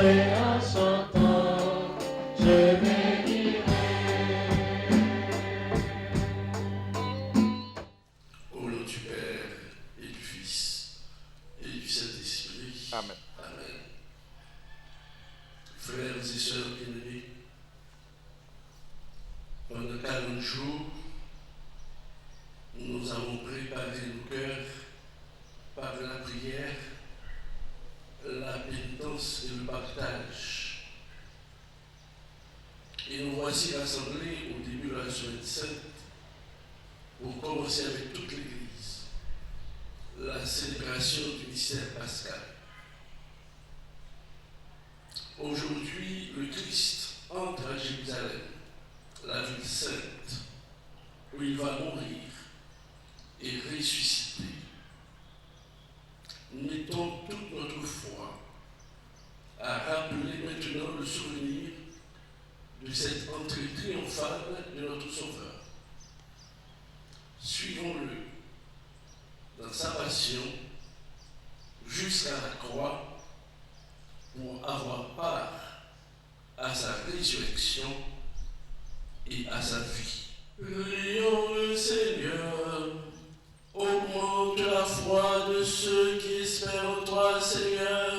prêt à s'entendre, je bénirai. Au nom du Père et du Fils et du Saint-Esprit. Amen. Amen. Frères et sœurs bien-aimés, pendant 40 jours, nous avons préparé nos cœurs par la prière, la pénitence et le partage. Et nous voici rassemblés au début de la semaine sainte pour commencer avec toute l'Église la célébration du mystère pascal. Aujourd'hui, le Christ entre à Jérusalem, la ville sainte, où il va mourir et ressusciter. Mettons toute notre foi à rappeler maintenant le souvenir de cette entrée triomphale de notre Sauveur. Suivons-le dans sa passion jusqu'à la croix pour avoir part à sa résurrection et à sa vie. Prions le Seigneur, augmente la foi de ceux qui espèrent en toi, Seigneur.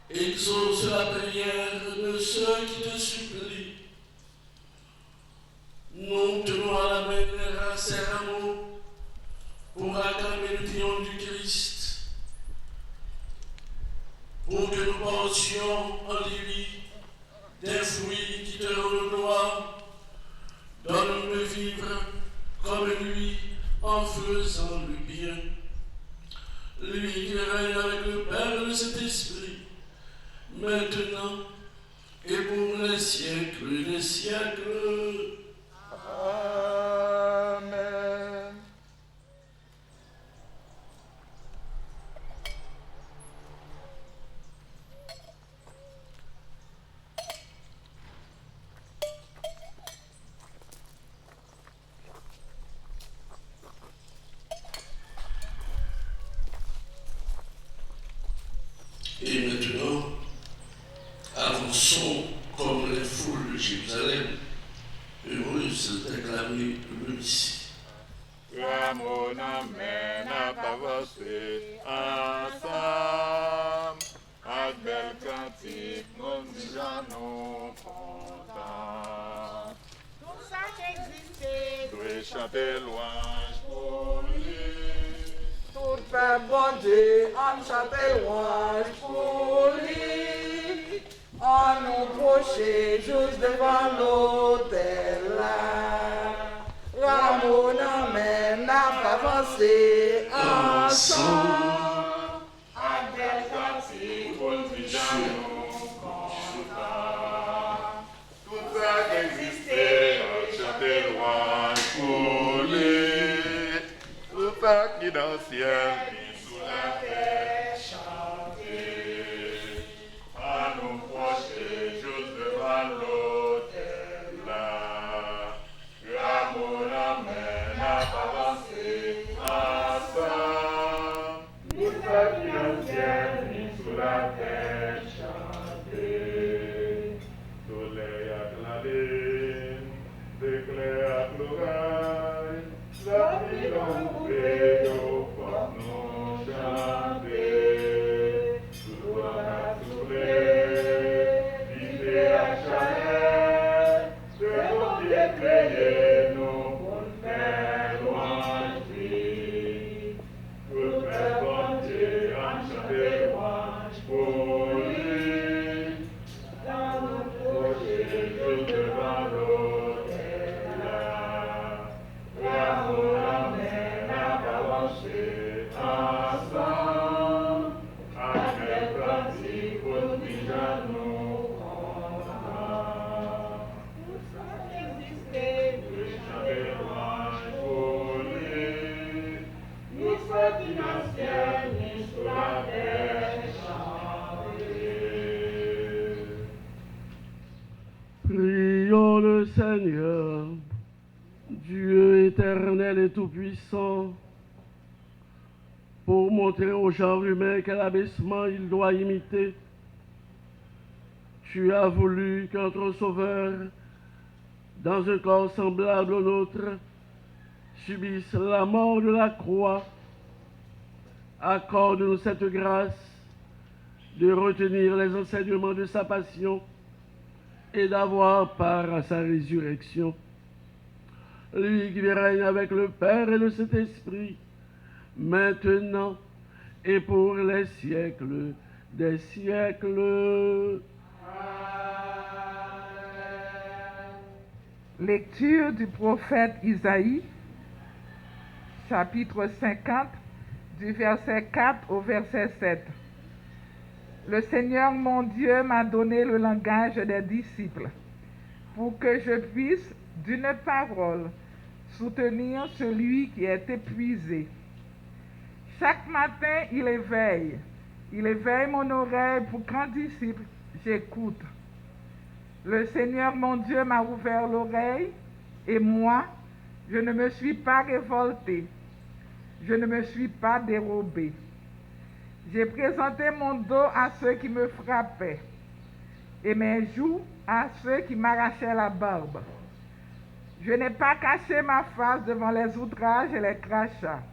Exauce la prière de ceux qui te supplient. Nous tenons à la main les races amour pour acclamer le triomphe du Christ, pour que nous portions en lui des fruits qui te rendent gloire. Donne-nous de vivre comme lui en faisant le bien. Lui qui règne avec le Père et le Saint-Esprit, maintenant et pour les siècles des siècles. Amen. Et maintenant, avançons comme les foules de Jérusalem, heureuses d'acclamer le Messie. Ramon amène à avancer ensemble. À bel cantique, nous nous contents. Tout ça qui existait, Doit chanter louange pour lui. Tout fait bon Dieu, on chante louange pour lui. On nous prochait juste devant l'autel là. Ramon amène à avancer ensemble. Avec cantique, nous nous contents. Tout ça qui existait, on chantait louange pour lui. Tout ça qui dans le ciel, qui sous la terre, chanter. À nous procher juste devant l'autel là. L'amour amène à avancer ensemble. Tout ça qui dans le ciel, qui sous la terre, chanter. Soleil acclamé, d'éclair à l'oreille, la vie l'ombrée au fond nous chanter. Tout le monde a soufflé, vivez à chaleur, de bon Dieu créé nous pour faire louange lui. Tout fait bon Dieu en chanter louange pour lui. Dans nos projets, juste devant l'autel là. L'amour amène à avancer ensemble. Avec pratique, pour déjà nous contents. tout ça qui existait, Nous chanter louange pour lui. ni ceux qui dans le ciel, ni sous la terre, chanter. Prions le Seigneur, Dieu éternel et tout-puissant, pour montrer au genre humain quel abaissement il doit imiter tu as voulu que notre Sauveur, dans un corps semblable au nôtre, subisse la mort de la croix. Accorde-nous cette grâce de retenir les enseignements de sa passion et d'avoir part à sa résurrection. Lui qui règne avec le Père et le Saint-Esprit, maintenant et pour les siècles des siècles. Lecture du prophète Isaïe, chapitre 50, du verset 4 au verset 7. Le Seigneur mon Dieu m'a donné le langage des disciples, pour que je puisse, d'une parole, soutenir celui qui est épuisé. Chaque matin, il éveille mon oreille pour qu'en disciple, j'écoute. Le Seigneur mon Dieu m'a ouvert l'oreille, et moi, je ne me suis pas révolté, je ne me suis pas dérobé. J'ai présenté mon dos à ceux qui me frappaient, et mes joues à ceux qui m'arrachaient la barbe. Je n'ai pas caché ma face devant les outrages et les crachats.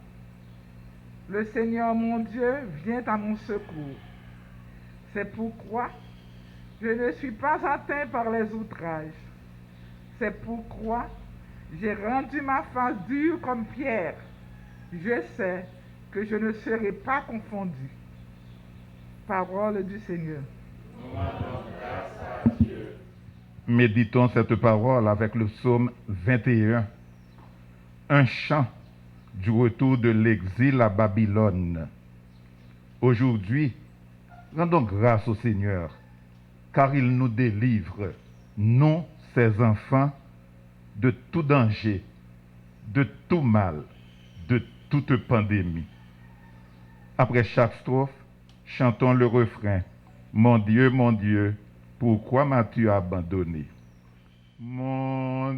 Le Seigneur mon Dieu vient à mon secours. C'est pourquoi je ne suis pas atteint par les outrages. C'est pourquoi j'ai rendu ma face dure comme pierre. Je sais que je ne serai pas confondu. Parole du Seigneur. Méditons cette parole avec le psaume 21, un chant du retour de l'exil à Babylone. Aujourd'hui, rendons grâce au Seigneur, car il nous délivre, nous, ses enfants, de tout danger, de tout mal, de toute pandémie. Après chaque strophe, chantons le refrain. Mon Dieu, pourquoi m'as-tu abandonné? Mon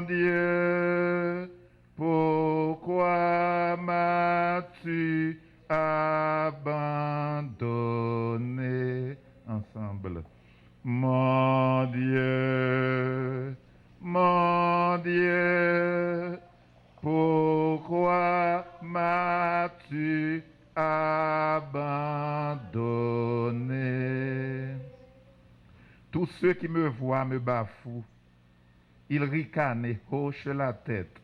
Dieu, pourquoi m'as-tu abandonné? Ensemble. Mon Dieu, pourquoi m'as-tu abandonné? Tous ceux qui me voient me bafouent. Ils ricanent et hochent la tête.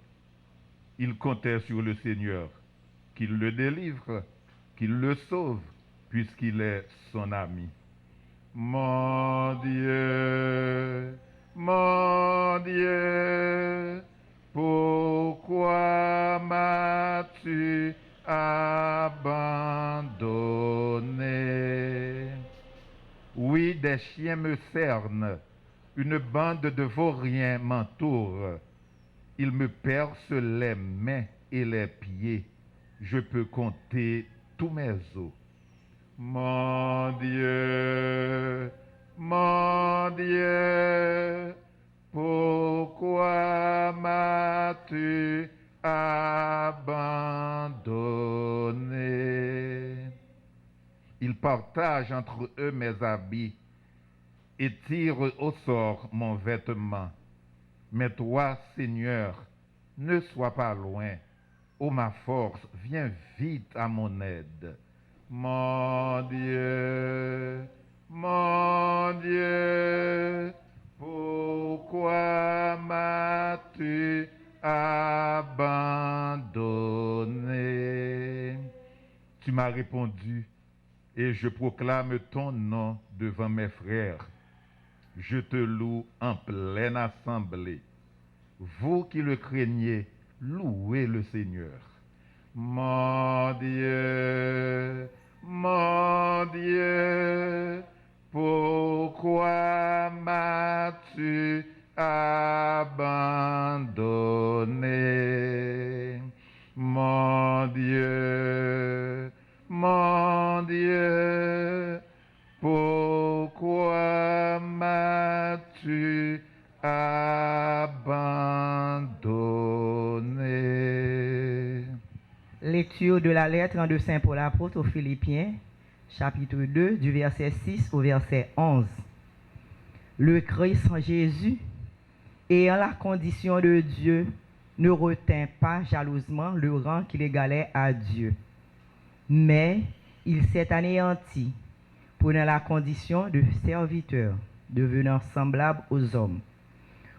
Ils comptaient sur le Seigneur, qu'il le délivre, qu'il le sauve, puisqu'il est son ami. Mon Dieu, pourquoi m'as-tu abandonné? Oui, des chiens me cernent, une bande de vauriens m'entoure. Ils me percent les mains et les pieds. Je peux compter tous mes os. Mon Dieu, pourquoi m'as-tu abandonné? Ils partagent entre eux mes habits et tirent au sort mon vêtement. Mais toi, Seigneur, ne sois pas loin. Ô ma force, viens vite à mon aide. Mon Dieu, pourquoi m'as-tu abandonné? Tu m'as répondu, et je proclame ton nom devant mes frères. Je te loue en pleine assemblée. Vous qui le craignez, louez le Seigneur. Mon Dieu, pourquoi m'as-tu abandonné? Mon Dieu, pourquoi m'as-tu abandonné? Lecture de la lettre de Saint Paul apôtre aux Philippiens, chapitre 2, du verset 6 au verset 11. Le Christ en Jésus, ayant la condition de Dieu, ne retint pas jalousement le rang qu'il égalait à Dieu, mais il s'est anéanti, prenant la condition de serviteur, devenant semblable aux hommes.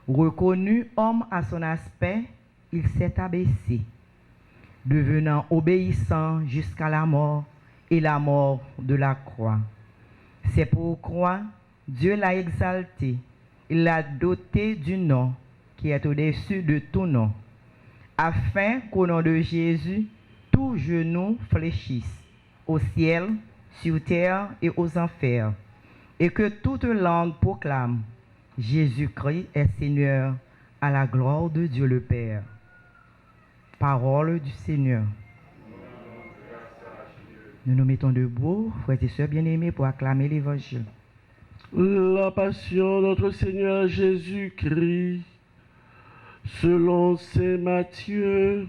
Reconnu homme à son aspect, il s'est abaissé, devenant obéissant jusqu'à la mort et la mort de la croix. C'est pourquoi Dieu l'a exalté, il l'a doté du nom qui est au-dessus de tout nom, afin qu'au nom de Jésus, tout genou fléchisse, au ciel, sur terre et aux enfers, et que toute langue proclame Jésus-Christ est Seigneur, à la gloire de Dieu le Père. Parole du Seigneur. Nous nous mettons debout, frères et sœurs bien-aimés, pour acclamer l'Évangile. La passion de notre Seigneur Jésus-Christ, selon saint Matthieu.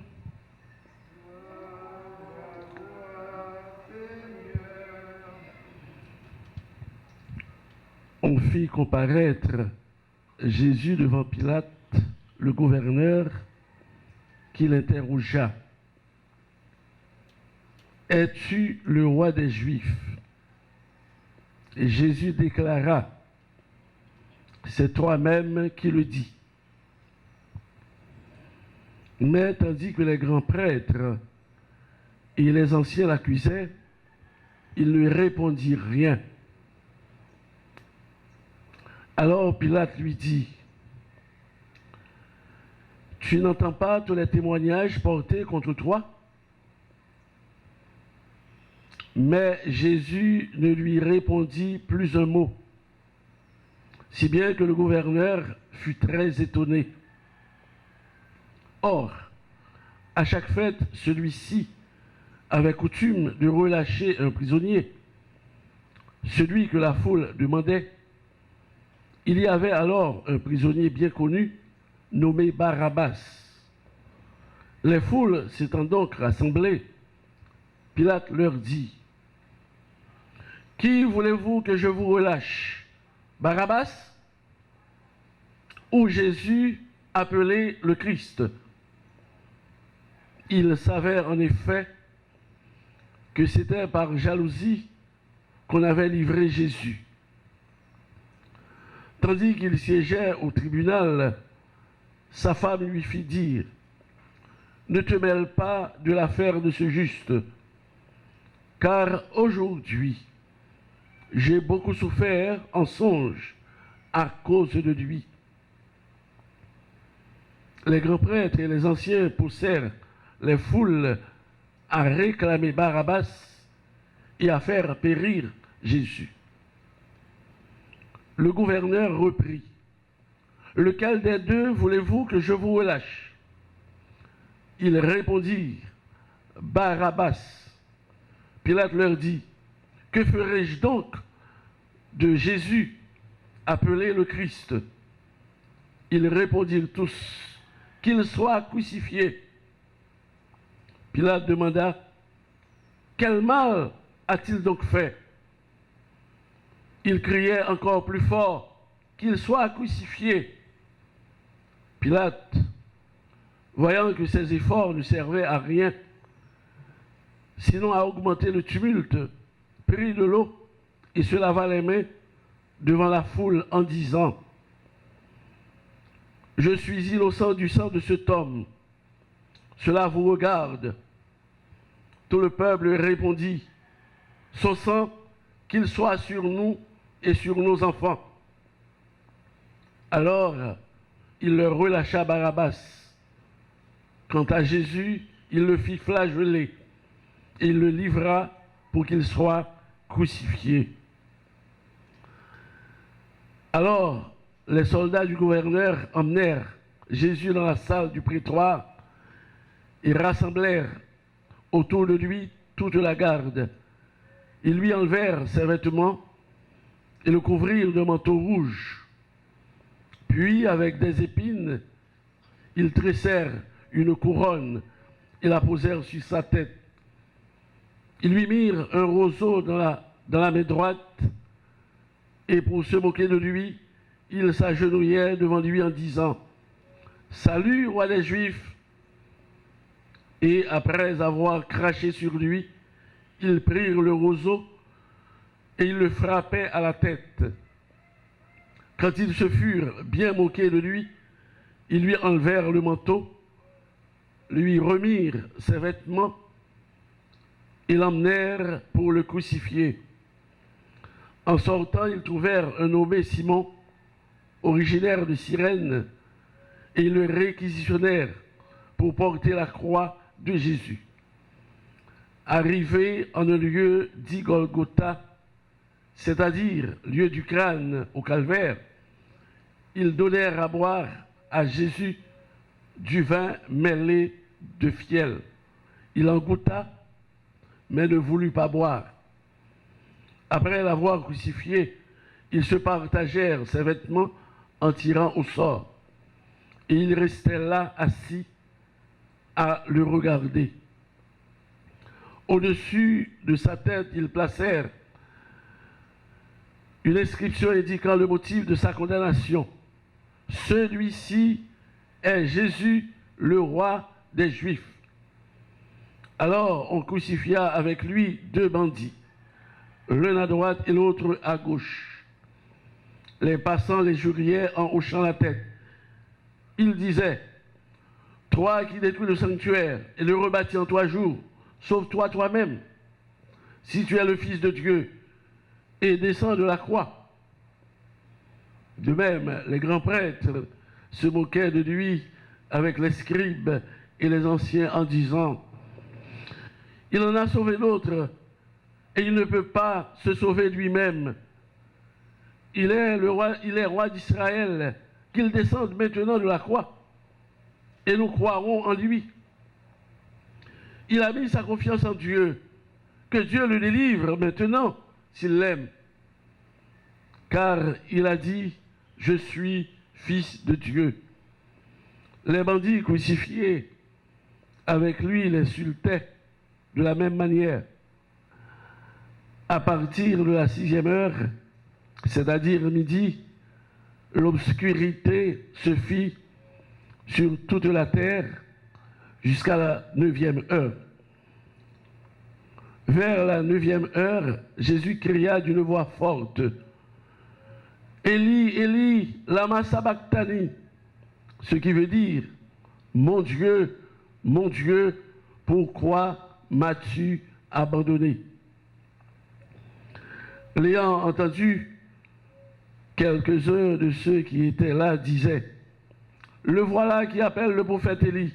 On fit comparaître Jésus devant Pilate, le gouverneur, qui l'interrogea. « Es-tu le roi des Juifs ?» Et Jésus déclara, « C'est toi-même qui le dis. » Mais tandis que les grands prêtres et les anciens l'accusaient, il ne répondit rien. Alors Pilate lui dit, « Tu n'entends pas tous les témoignages portés contre toi ?» Mais Jésus ne lui répondit plus un mot, si bien que le gouverneur fut très étonné. Or, à chaque fête, celui-ci avait coutume de relâcher un prisonnier, celui que la foule demandait. Il y avait alors un prisonnier bien connu, nommé Barabbas. Les foules s'étant donc rassemblées, Pilate leur dit, « Qui voulez-vous que je vous relâche, Barabbas ou Jésus appelé le Christ ?» Il s'avère en effet que c'était par jalousie qu'on avait livré Jésus. Tandis qu'il siégeait au tribunal, sa femme lui fit dire, « Ne te mêle pas de l'affaire de ce juste, car aujourd'hui, j'ai beaucoup souffert en songe à cause de lui. » Les grands prêtres et les anciens poussèrent les foules à réclamer Barabbas et à faire périr Jésus. Le gouverneur reprit, « Lequel des deux voulez-vous que je vous relâche ?» Ils répondirent, « Barabbas. » Pilate leur dit, « Que ferai-je donc de Jésus, appelé le Christ ?» Ils répondirent tous, « Qu'il soit crucifié. » Pilate demanda, « Quel mal a-t-il donc fait ?» Il criait encore plus fort, « Qu'il soit crucifié. » Pilate, voyant que ses efforts ne servaient à rien, sinon à augmenter le tumulte, prit de l'eau et se lava les mains devant la foule en disant, « Je suis innocent du sang de cet homme. Cela vous regarde. » Tout le peuple répondit, « Son sang, qu'il soit sur nous et sur nos enfants. » Alors, il leur relâcha Barabbas. Quant à Jésus, il le fit flageller et il le livra pour qu'il soit crucifié. Alors, les soldats du gouverneur emmenèrent Jésus dans la salle du prétoire et rassemblèrent autour de lui toute la garde. Ils lui enlevèrent ses vêtements et le couvrirent de manteau rouge. Puis, avec des épines, ils tressèrent une couronne et la posèrent sur sa tête. Ils lui mirent un roseau dans la dans la main droite, et pour se moquer de lui, ils s'agenouillaient devant lui en disant « Salut, roi des Juifs !» Et après avoir craché sur lui, ils prirent le roseau et ils le frappaient à la tête. Quand ils se furent bien moqués de lui, ils lui enlevèrent le manteau, lui remirent ses vêtements et l'emmenèrent pour le crucifier. En sortant, ils trouvèrent un nommé Simon, originaire de Cyrène, et ils le réquisitionnèrent pour porter la croix de Jésus. Arrivés en un lieu dit Golgotha, c'est-à-dire lieu du crâne au calvaire, ils donnèrent à boire à Jésus du vin mêlé de fiel. Il en goûta, mais ne voulut pas boire. Après l'avoir crucifié, ils se partagèrent ses vêtements en tirant au sort. Et ils restaient là, assis, à le regarder. Au-dessus de sa tête, ils placèrent une inscription indiquant le motif de sa condamnation. Celui-ci est Jésus, le roi des Juifs. Alors on crucifia avec lui 2 bandits, l'un à droite et l'autre à gauche. Les passants les juriaient en hochant la tête. Ils disaient « Toi qui détruis le sanctuaire et le rebâtis en 3 jours, sauve-toi toi-même, si tu es le Fils de Dieu, et descends de la croix. » De même, les grands prêtres se moquaient de lui avec les scribes et les anciens en disant « Il en a sauvé d'autres, et il ne peut pas se sauver lui-même. Il est roi d'Israël, qu'il descende maintenant de la croix, et nous croirons en lui. Il a mis sa confiance en Dieu, que Dieu le délivre maintenant, s'il l'aime. Car il a dit, je suis fils de Dieu. » Les bandits crucifiés avec lui l'insultaient de la même manière. À partir de la 6e heure, c'est-à-dire midi, l'obscurité se fit sur toute la terre jusqu'à la 9e heure. Vers la 9e heure, Jésus cria d'une voix forte, « Élie, Élie, lama sabachthani » ce qui veut dire, « Mon Dieu, pourquoi m'as-tu abandonné ?» L'ayant entendu, quelques-uns de ceux qui étaient là disaient, « Le voilà qui appelle le prophète Élie. »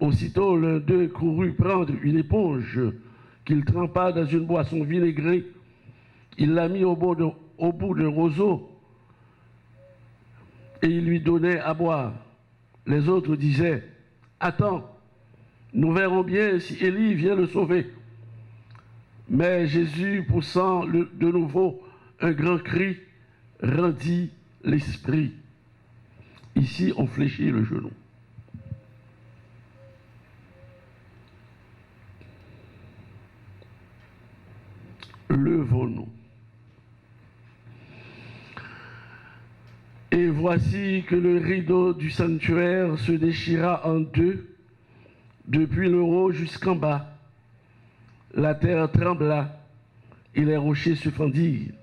Aussitôt, l'un d'eux courut prendre une éponge qu'il trempa dans une boisson vinaigrée. Il l'a mis au bout d'un roseau et il lui donnait à boire. Les autres disaient, « Attends, nous verrons bien si Élie vient le sauver. » Mais Jésus, poussant de nouveau un grand cri, rendit l'esprit. Ici, on fléchit le genou. Levons-nous. Et voici que le rideau du sanctuaire se déchira en 2, depuis le haut jusqu'en bas. La terre trembla et les rochers se fendirent.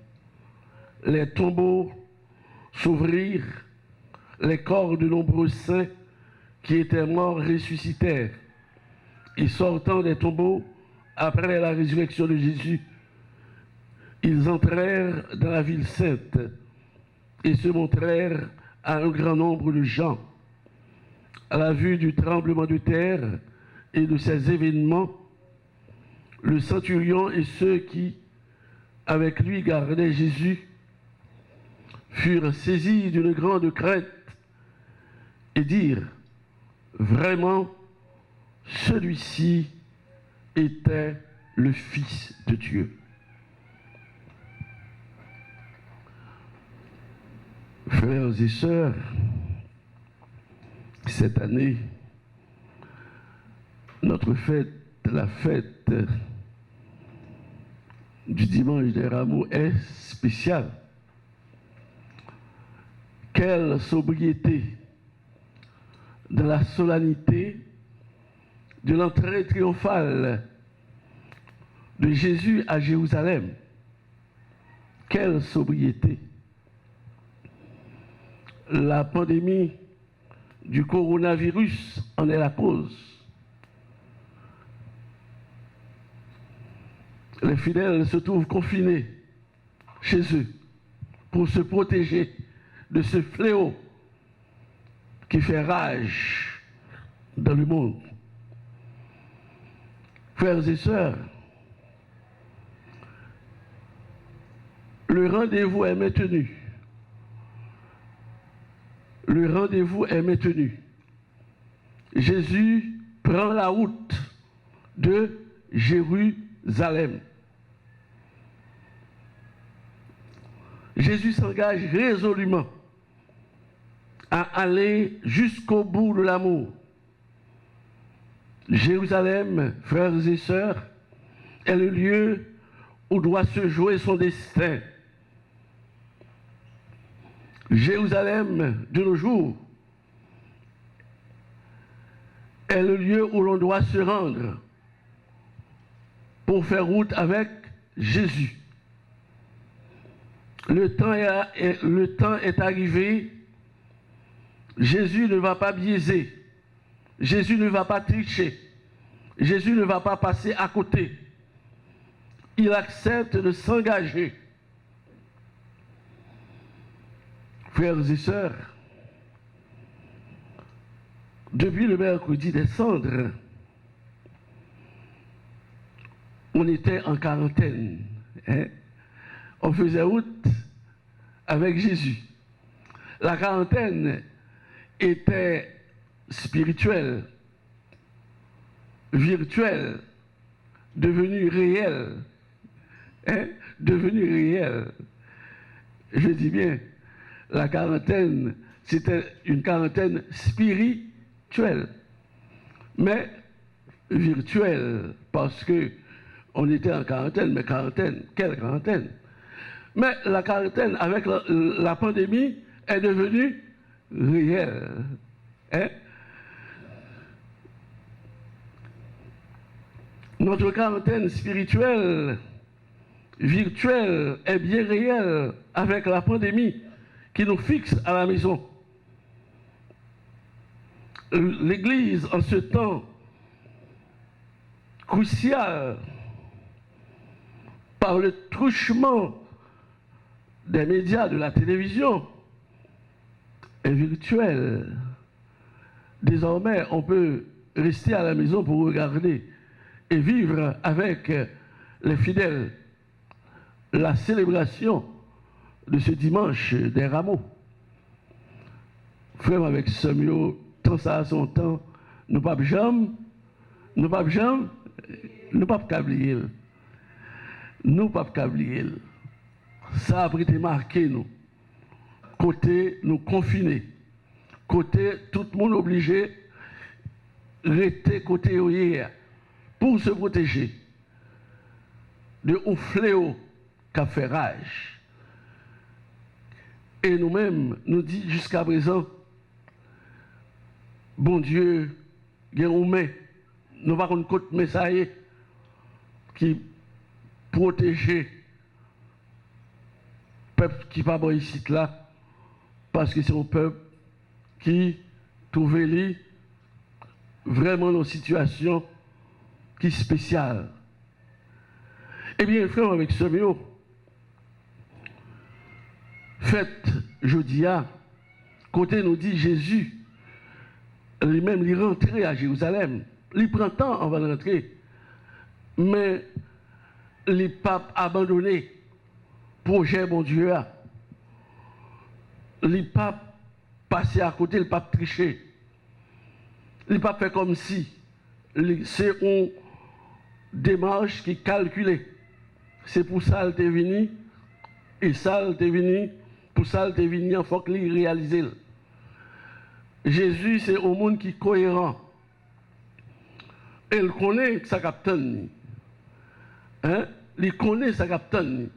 Les tombeaux s'ouvrirent, les corps de nombreux saints qui étaient morts ressuscitèrent. Et sortant des tombeaux, après la résurrection de Jésus, ils entrèrent dans la ville sainte et se montrèrent à un grand nombre de gens. À la vue du tremblement de terre et de ces événements, le centurion et ceux qui, avec lui, gardaient Jésus, furent saisis d'une grande crainte et dirent, « Vraiment, celui-ci était le Fils de Dieu. » Frères et sœurs, cette année, notre fête, la fête du dimanche des Rameaux est spécial. Quelle sobriété dans la solennité de l'entrée triomphale de Jésus à Jérusalem. Quelle sobriété! La pandémie du coronavirus en est la cause. Les fidèles se trouvent confinés chez eux pour se protéger de ce fléau qui fait rage dans le monde. Frères et sœurs, le rendez-vous est maintenu. Le rendez-vous est maintenu. Jésus prend la route de Jérusalem. Jésus s'engage résolument à aller jusqu'au bout de l'amour. Jérusalem, frères et sœurs, est le lieu où doit se jouer son destin. Jérusalem de nos jours est le lieu où l'on doit se rendre pour faire route avec Jésus. Le temps est arrivé. Jésus ne va pas biaiser. Jésus ne va pas tricher. Jésus ne va pas passer à côté. Il accepte de s'engager. Frères et sœurs, depuis le mercredi des cendres, on était en quarantaine. On faisait route avec Jésus. La quarantaine était spirituelle, virtuelle, devenue réelle. Devenue réelle. Je dis bien, la quarantaine, c'était une quarantaine spirituelle, mais virtuelle, parce que on était en quarantaine, mais quarantaine, quelle quarantaine? Mais la quarantaine, avec la pandémie, est devenue réelle. Notre quarantaine spirituelle, virtuelle, est bien réelle avec la pandémie qui nous fixe à la maison. L'Église, en ce temps crucial, par le truchement des médias, de la télévision, est virtuelle. Désormais, on peut rester à la maison pour regarder et vivre avec les fidèles la célébration de ce dimanche des Rameaux. Frère avec Samuel, tant ça à son temps, nous pas jamais oublier. Nous pas oublier. Ça a été marqué nous. Côté nous confinés. Côté tout le monde obligé rester côté hier pour se protéger de un fléau qui a fait rage. Et nous-mêmes, nous disons jusqu'à présent, bon Dieu, nous ne pas qu'on côté message qui protéger le peuple qui n'est pas ici là, parce que c'est un peuple qui trouve vraiment dans une situation qui est spéciale. Eh bien, frère, avec ce mieux, fête jeudi, côté nous dit Jésus, lui-même, il rentrait à Jérusalem. Il prend temps avant de rentrer. Mais les papes abandonnés, projet bon Dieu, les papes passés à côté, le pape triché. Les papes fait comme si c'est une démarche qui est calculée. C'est pour ça qu'il est venu, et ça il est venu, pour ça il est venu, il faut qu'il réalise. Jésus, c'est au monde qui est cohérent. Et il connaît que ça capte. il connaît sa capitaine,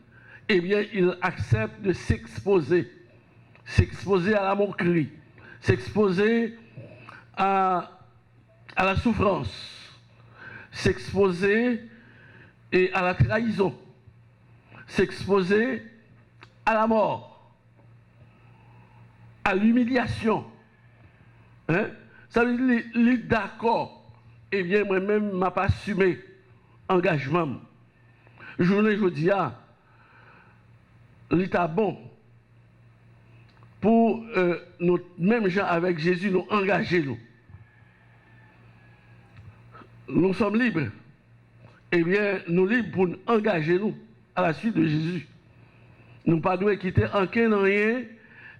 eh bien, il accepte de s'exposer à la moquerie, s'exposer à la souffrance, s'exposer et à la trahison, s'exposer à la mort, à l'humiliation. Hein? Ça veut dire qu'il est d'accord. Eh bien, moi-même, je n'ai pas assumé engagement. Je dis, l'état bon pour nous, même gens avec Jésus, nous engager. Nous sommes libres. Eh bien, nous libres pour nous engager nous à la suite de Jésus. Nous ne pas devons quitter aucun rien.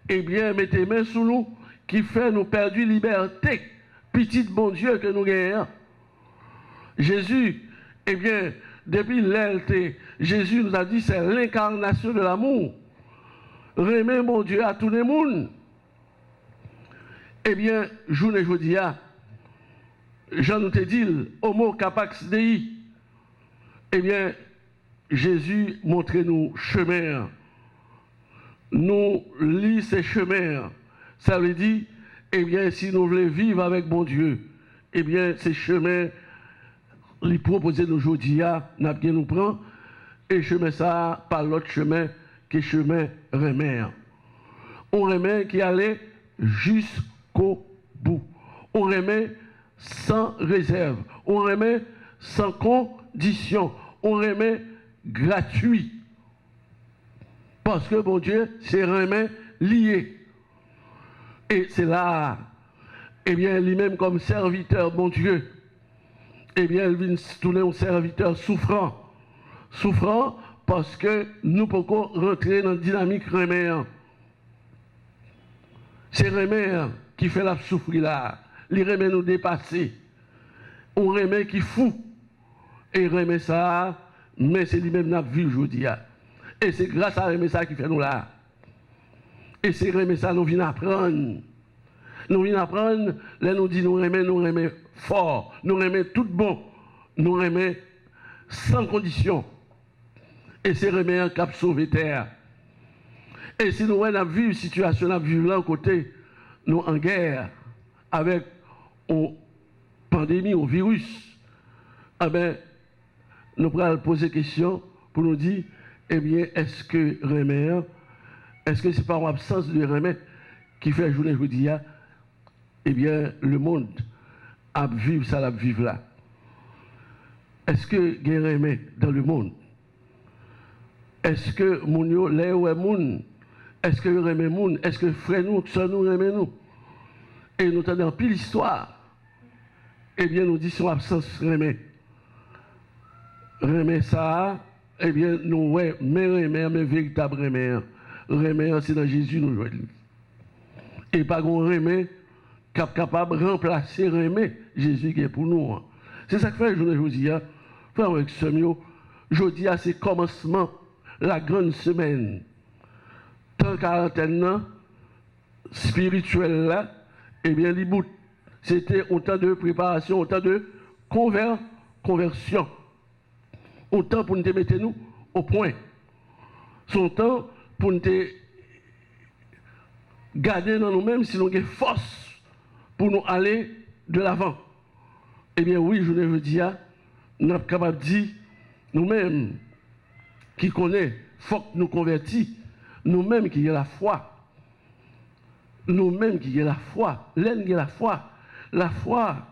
Eh bien, mettez main sous nous qui fait nous perdre liberté. Petit bon Dieu que nous gagnons. Jésus, eh bien, depuis l'LT, Jésus nous a dit c'est l'incarnation de l'amour. Remet mon Dieu à tous les mondes. Eh bien, journée jeudi, Jean nous te dit, homo capax dei. Eh bien, Jésus montre nous chemin. Nous lit ces chemins. Ça veut dire, eh bien, si nous voulons vivre avec bon Dieu, eh bien, ces chemins, les proposer aujourd'hui, n'a bien nous prend, et chemin ça par l'autre chemin, qui est chemin remer. On remet qui allait jusqu'au bout. On remet sans réserve. On remet sans condition. On remet gratuit. Parce que, bon Dieu, c'est remet lié. Et c'est là, eh bien, lui-même comme serviteur, bon Dieu, eh bien, il vient tourner un serviteur souffrant. Souffrant parce que nous pouvons rentrer dans la dynamique remet. C'est remet qui fait la souffrir là. Les remet nous dépasser. On remet qui fout. Et remet ça, mais c'est lui-même qui a vu aujourd'hui. Et c'est grâce à remet ça qui fait nous là. Et c'est remet ça nous venons apprendre. Nous venons apprendre, là nous dit nous remet fort, nous remet tout bon, nous remet sans condition. Et c'est remet un cap sauvé terre. Et si nous avons vu une situation, nous avons vu là côté, nous en guerre avec une pandémie, un virus, eh bien, nous allons poser question pour nous dire, eh bien, est-ce que remet, est-ce que ce n'est pas en absence de remet qui fait journée aujourd'hui, eh bien, le monde a vivre ça, a vivre là. Est-ce que il y a remet dans le monde? Est-ce que mon yo là où est moun? Est-ce que remet moun? Est-ce que frère nous, sœur nous remet nous? Et nous avons pile l'histoire. Eh bien, nous disons absence remet. Remet ça, eh bien, nous ouais, mais remet, mais véritable remet. Remet, c'est dans Jésus nous jouons. Et pas qu'on remet capable de remplacer remet Jésus qui est pour nous. C'est ça que fait le jour d'aujourd'hui. Frère avec Semio, jeudi c'est commencement la grande semaine. Tant quarantaine spirituelle là, eh bien, les bouts, c'était autant de préparation, autant de conversion. Autant pour nous mettre nous au point. Son temps pour nous garder dans nous-mêmes si nous avons force pour nous aller de l'avant. Eh bien, oui, je veux dire, nous sommes capables de dire, nous-mêmes qui connaissons, il faut que nous convertis, nous-mêmes qui avons la foi. Nous-mêmes qui avons la foi, l'un qui a la foi,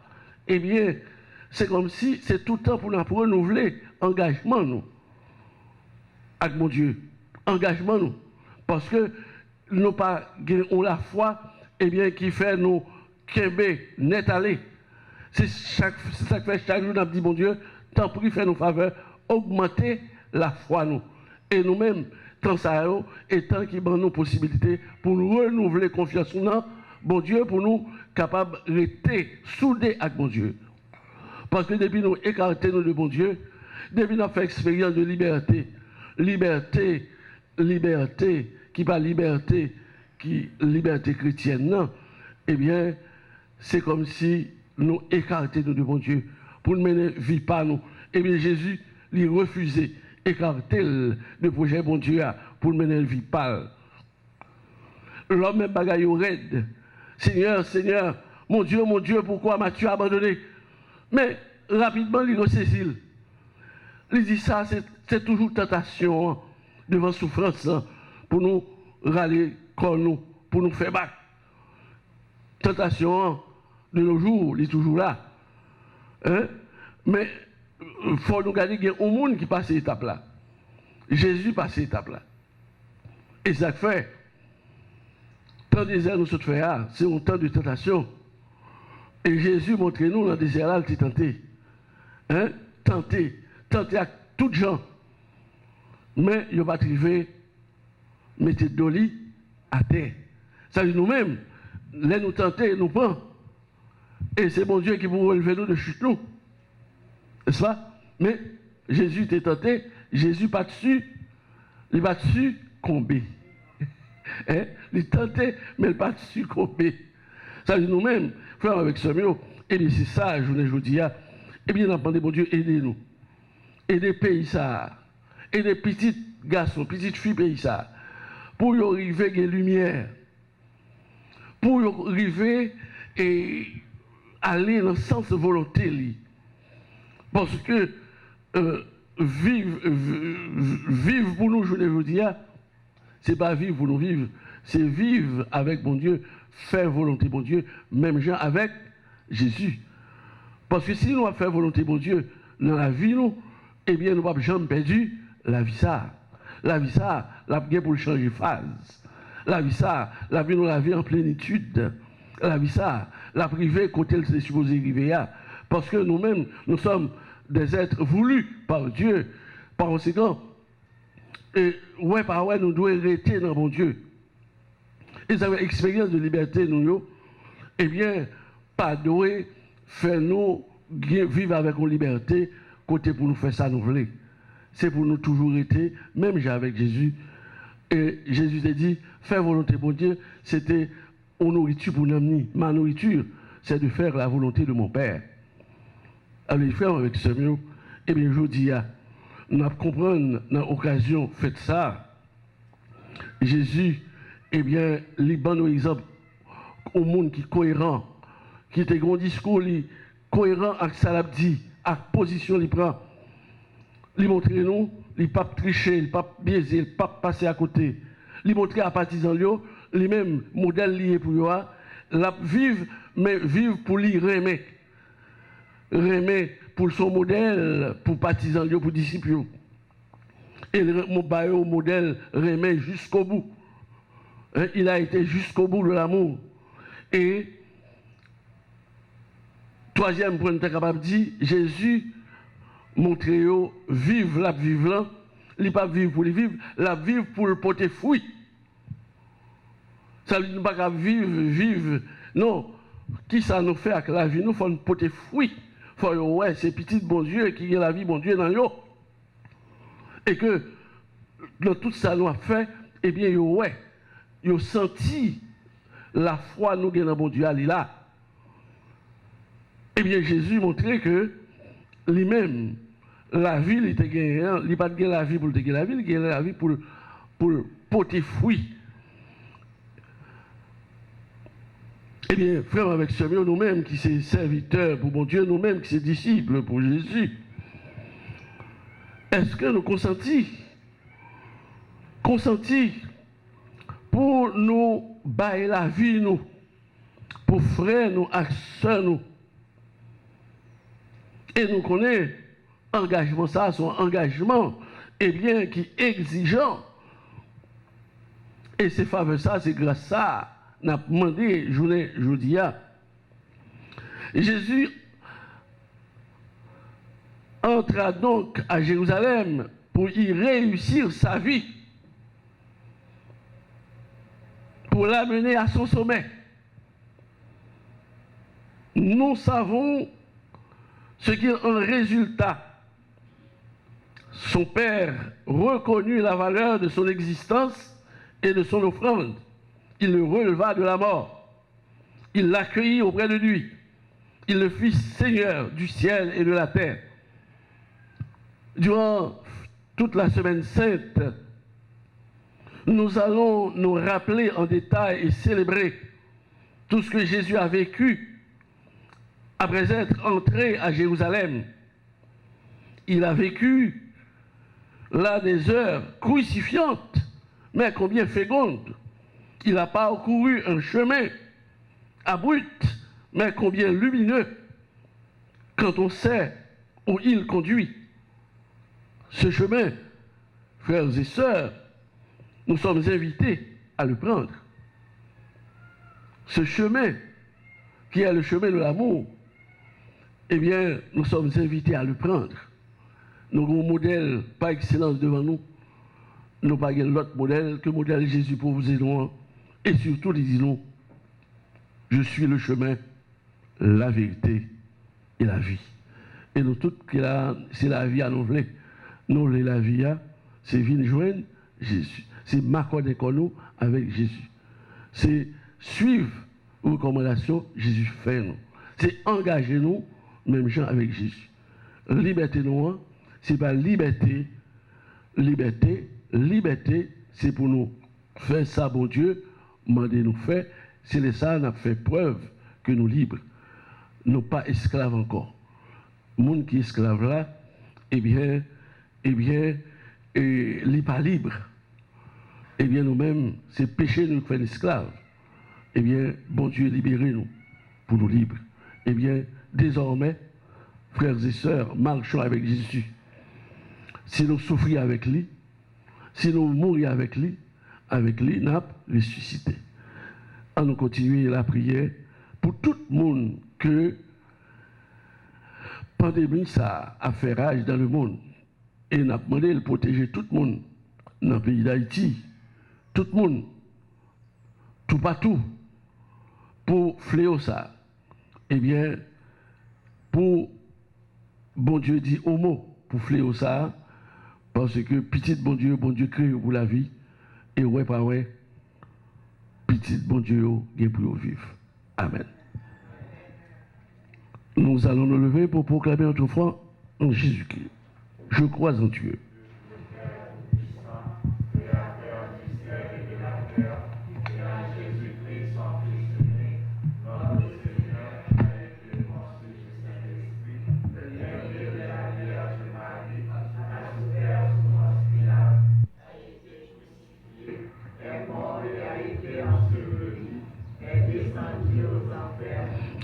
eh bien, c'est comme si c'est tout le temps pour nous renouveler engagement, nous, avec mon Dieu. Engagement, nous. Parce que nous pas avons la foi, eh bien, qui fait nous québer, net aller. C'est ça que fait chaque jour, nous dit, bon Dieu, tant pis, fait nos faveurs, augmenter la foi, nous. Et nous-mêmes, tant ça et tant qu'il y a nos possibilités pour nous renouveler confiance en bon Dieu, pour nous capables de rester soudés avec bon Dieu. Parce que depuis nous écarter nous de bon Dieu, depuis nous fait expérience de liberté, liberté, qui pas liberté, qui liberté chrétienne, non, eh bien, c'est comme si nous écartions nous de bon Dieu, pour nous mener vie par nous. Eh bien, Jésus, il refusait. écarté le projet bon Dieu pour mener une vie pâle. L'homme même bagaille au raide. Seigneur, Seigneur, mon Dieu, pourquoi m'as-tu abandonné? Mais rapidement, il ressaisit. Il dit ça, c'est toujours tentation devant souffrance pour nous râler comme nous, pour nous faire battre. Tentation de nos jours, il est toujours là. Hein? Mais il faut nous garder qu'il y a un monde qui passe cette étape-là. Jésus passe cette étape-là. Et ça fait, tant de désert nous sommes fait, c'est un temps de tentation. Et Jésus montre nous dans le désert-là, il tenté. Hein? Tenté à toutes gens. Mais il va arriver, mettez Doli à terre. Ça veut dire nous-mêmes, les nous tenter, nous prend. Et c'est mon Dieu qui vous relever nous de chute nous. N'est-ce pas? Mais Jésus était tenté, Jésus pas dessus, il va dessus combé. Hein? Il tenté, mais il pas dessus combé. Ça veut dire nous-mêmes, frère avec ce mieux, et bien c'est ça, je vous dis, et bien entendez, mon Dieu, aidez-nous. Aidez pays ça, aidez petits garçons, petites filles pays ça, pour y arriver à la lumière, pour y arriver et aller dans le sens de volonté. Parce que vivre pour nous, je vous dis, c'est pas vivre pour nous vivre, c'est vivre avec mon Dieu, faire volonté mon Dieu, même gens avec Jésus. Parce que si nous avons fait volonté mon Dieu dans la vie, nous, eh bien, nous n'avons jamais perdu la vie ça. La vie ça, la vie pour changer de phase. La vie ça, la vie nous la vie en plénitude. La vie ça, la privée côté elle s'est supposé arriver. Parce que nous-mêmes, nous sommes des êtres voulus par Dieu. Par conséquent, et ouais, par ouais, nous devons rester dans mon Dieu. Et ça fait expérience de liberté, nous, eh bien, pas doué, faire nous vivre avec une liberté, côté pour nous faire ça, nous voulons. C'est pour nous toujours être, même j'ai avec Jésus. Et Jésus a dit, faire volonté pour Dieu, c'était une nourriture pour nous. Ma nourriture, c'est de faire la volonté de mon Père. Alors, les frères, avec ce mieux, eh bien, je dis, nous comprenons dans l'occasion, faites ça. Jésus, eh bien, les bons exemples au monde qui est cohérent, qui est un grand discours, cohérent avec ça l'a dit, avec position qu'il prend. Il montre nous, il ne pas tricher, il ne pas biaiser, il ne pas passer à côté. Il montre à partisans, les mêmes modèles liés pour eux, la vivre, mais vivre pour lui remettre. Remettre pour son modèle, pour partisans, pour disciples. Et mon modèle remet jusqu'au bout. Hein, il a été jusqu'au bout de l'amour. Et troisième point, tu es capable de dire, Jésus montre vivre la vivre, il n'est pas vivre pour le vivre, la vivre pour le porter fruit. Ça ne veut pas vivre. Non, qui ça nous fait avec la vie? Nous faut porter fruit. Faut ouais, c'est petit bon Dieu qui est la vie bon Dieu dans nous. Et que dans tout ça nous a fait, eh bien ouais, ils ont senti la foi nous dans bon Dieu là. Eh bien Jésus montrait que lui-même la vie il était gagné, il pas gagné la vie pour gagner la vie, il gagne la vie pour porter fruit. Eh bien, frère avec ce mieux, nous-mêmes qui sommes serviteurs pour mon Dieu, nous-mêmes qui sommes disciples pour Jésus, est-ce que nous consentons pour nous bailler la vie, nous, pour frères, nous, à sœurs, nous, et nous connaissons engagement, ça, son engagement, eh bien, qui est exigeant, et c'est faveur ça, c'est grâce à ça, n'a demandé journée jeudi. Jésus entra donc à Jérusalem pour y réussir sa vie, pour l'amener à son sommet. Nous savons ce qu'il en résulta. Son père reconnut la valeur de son existence et de son offrande. Il le releva de la mort. Il l'accueillit auprès de lui. Il le fit Seigneur du ciel et de la terre. Durant toute la semaine sainte, nous allons nous rappeler en détail et célébrer tout ce que Jésus a vécu après être entré à Jérusalem. Il a vécu là des heures crucifiantes, mais combien fécondes. Il a parcouru un chemin abrupt, mais combien lumineux quand on sait où il conduit. Ce chemin, frères et sœurs, nous sommes invités à le prendre. Ce chemin, qui est le chemin de l'amour, eh bien, nous sommes invités à le prendre. Nous avons un modèle par excellence devant nous. Nous n'avons pas l'autre modèle que le modèle Jésus pour vous aider. Et surtout, disons, je suis le chemin, la vérité et la vie. Et nous toutes, c'est la vie à nous voulons. Nous, la vie, c'est venir joindre Jésus. C'est m'accorder avec nous avec Jésus. C'est suivre les recommandations que Jésus fait nous. C'est engager nous, même gens avec Jésus. Liberté nous, c'est pas liberté. Liberté, c'est pour nous faire ça, bon Dieu, demander nous faire. C'est ça, on a fait preuve que nous libres. Nous pas esclaves encore. Le monde qui est esclave là, il n'est pas libre. Eh bien, nous-mêmes, c'est péché nous faire esclaves. Eh bien, bon Dieu, libérez-nous pour nous libres. Eh bien, désormais, frères et sœurs, marchons avec Jésus. Si nous souffrons avec lui, si nous mourons avec lui, nous avons ressuscité. À nous continuer la prière pour tout le monde que la pandémie ça a fait rage dans le monde. Et nous avons demandé de protéger tout le monde dans le pays d'Haïti. Tout le monde, tout partout, pour fléau ça. Eh bien, pour, bon Dieu dit homo, pour fléau ça, parce que petit bon Dieu crée pour la vie, et ouais, pas ouais, petit bon Dieu, il est pour vivre. Amen. Nous allons nous lever pour proclamer notre foi en Jésus-Christ. Je crois en Dieu.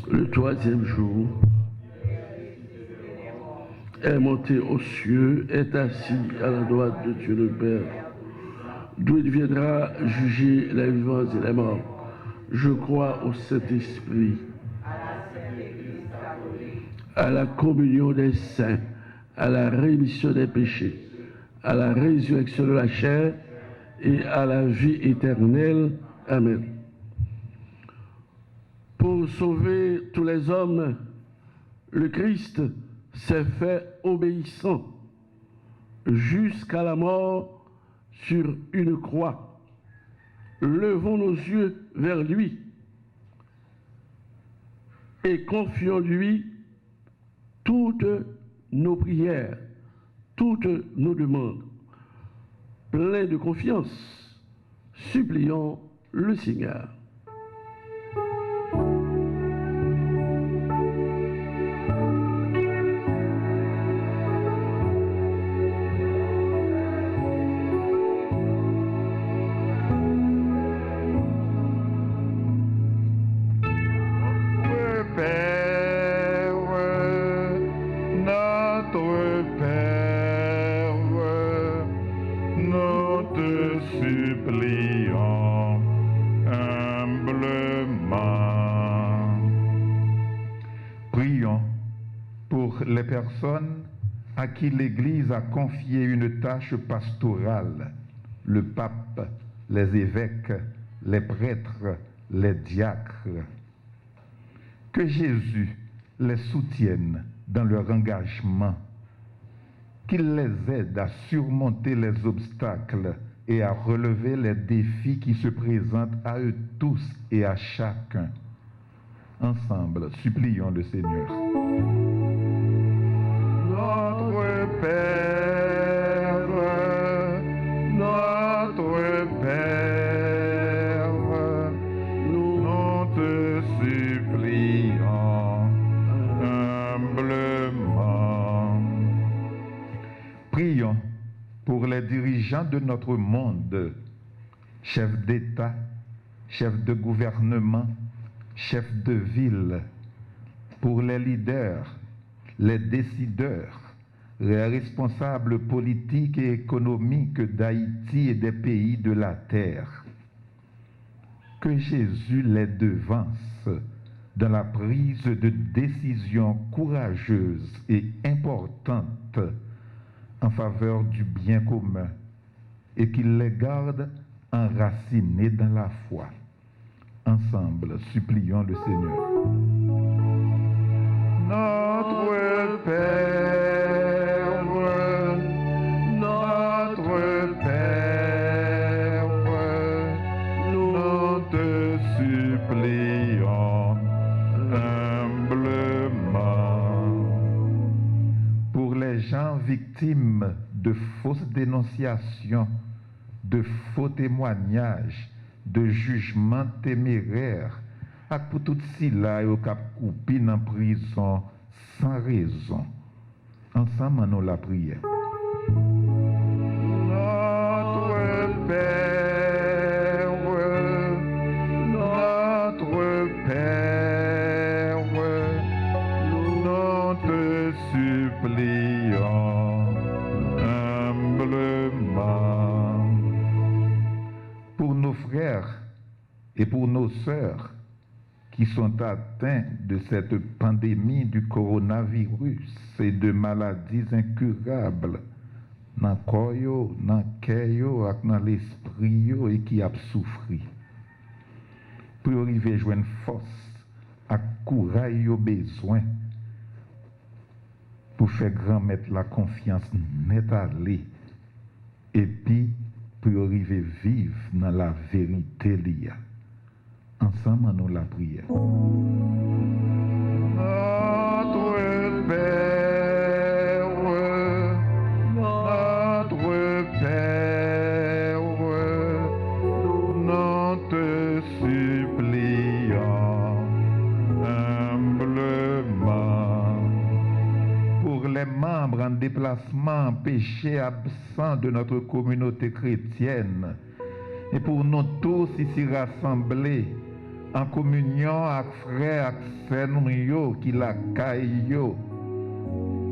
Le troisième jour, est monté aux cieux, est assis à la droite de Dieu le Père, d'où il viendra juger les vivants et les morts. Je crois au Saint-Esprit, à la communion des saints, à la rémission des péchés, à la résurrection de la chair et à la vie éternelle. Amen. Pour sauver tous les hommes, le Christ s'est fait obéissant jusqu'à la mort sur une croix. Levons nos yeux vers lui et confions-lui toutes nos prières, toutes nos demandes. Pleins de confiance, supplions le Seigneur. Les personnes à qui l'Église a confié une tâche pastorale, le pape, les évêques, les prêtres, les diacres. Que Jésus les soutienne dans leur engagement, qu'il les aide à surmonter les obstacles et à relever les défis qui se présentent à eux tous et à chacun. Ensemble, supplions le Seigneur. Notre Père, pour les dirigeants de notre monde, chefs d'État, chefs de gouvernement, chefs de ville, pour les leaders, les décideurs, les responsables politiques et économiques d'Haïti et des pays de la terre. Que Jésus les devance dans la prise de décisions courageuses et importantes en faveur du bien commun et qu'il les garde enracinés dans la foi. Ensemble, supplions le Seigneur. Notre Père, notre Père, nous te supplions humblement pour les gens victimes de fausses dénonciations, de faux témoignages, de jugements téméraires, et pour tout cela au cap coupé en prison sans raison. Ensemble, nous la prière. Notre Père, nous te supplions humblement pour nos frères et pour nos sœurs qui sont atteints de cette pandémie du coronavirus et de maladies incurables dans le corps, dans le cœur, dans l'esprit et qui a souffert. Pour arriver à joindre force, à courage au besoin, pour faire grand mettre la confiance net aller, et puis pour arriver vivre dans la vérité liée. Ensemble, nous la prière. Notre Père, nous te supplions humblement pour les membres en déplacement, péchés, absents de notre communauté chrétienne, et pour nous tous ici rassemblés en communion avec frères, avec sœurs qui la caillent,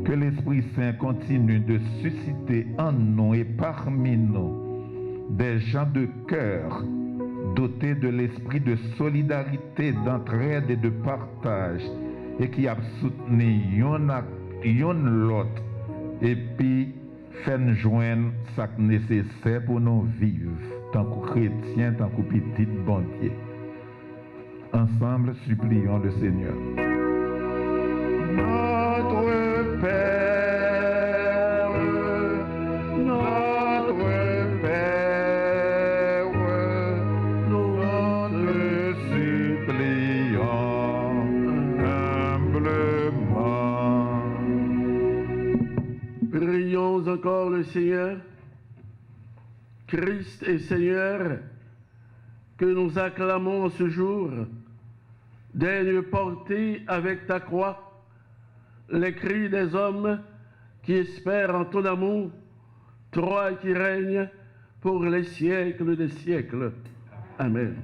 que l'Esprit Saint continue de susciter en nous et parmi nous des gens de cœur dotés de l'esprit de solidarité, d'entraide et de partage et qui a soutenu l'autre et puis fait joindre ce qui est nécessaire pour nous vivre tant que chrétiens, tant que petits bon Dieu. Ensemble, supplions le Seigneur. Notre Père, nous te supplions humblement. Prions encore le Seigneur. Christ et Seigneur, que nous acclamons ce jour, daigne porter avec ta croix les cris des hommes qui espèrent en ton amour, toi qui règnes pour les siècles des siècles. Amen.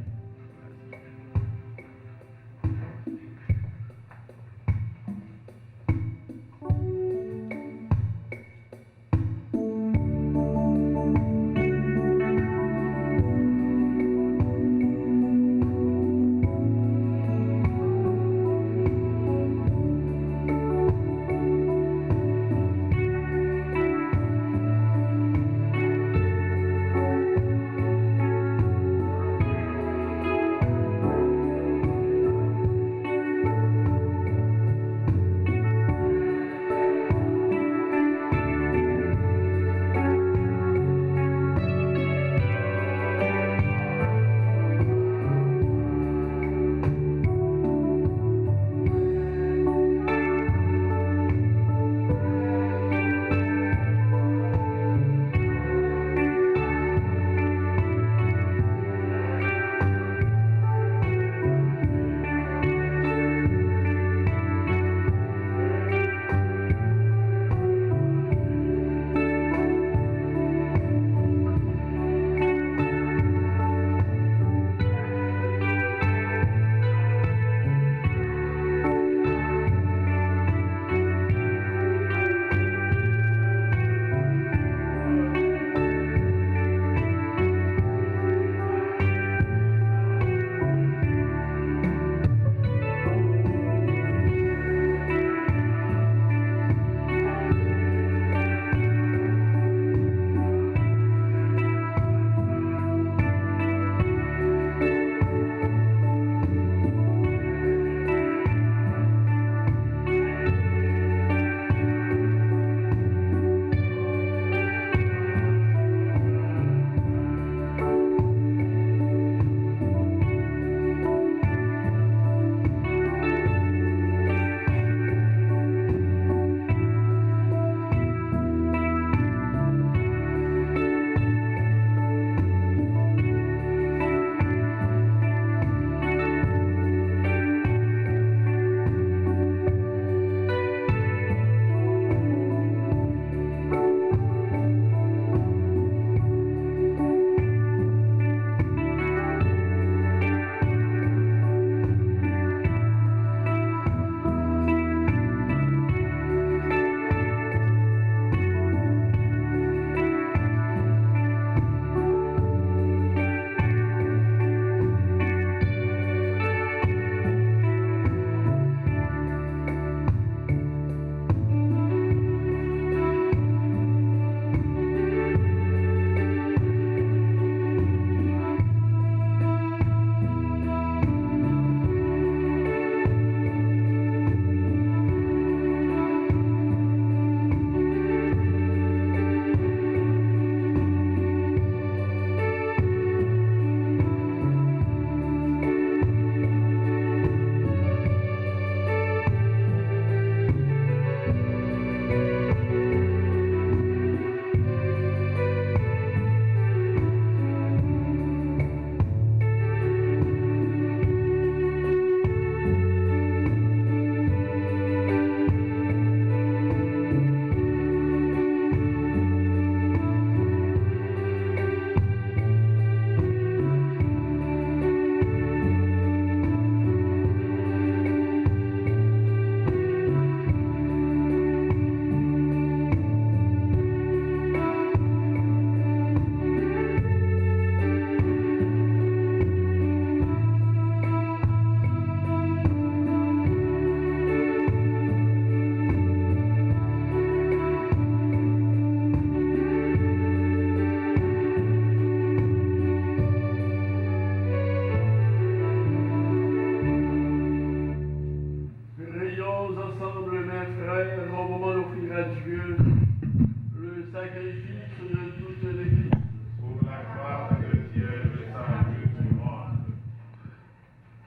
sacrifice de toute l'Église. Pour la gloire de Dieu et le salut du monde.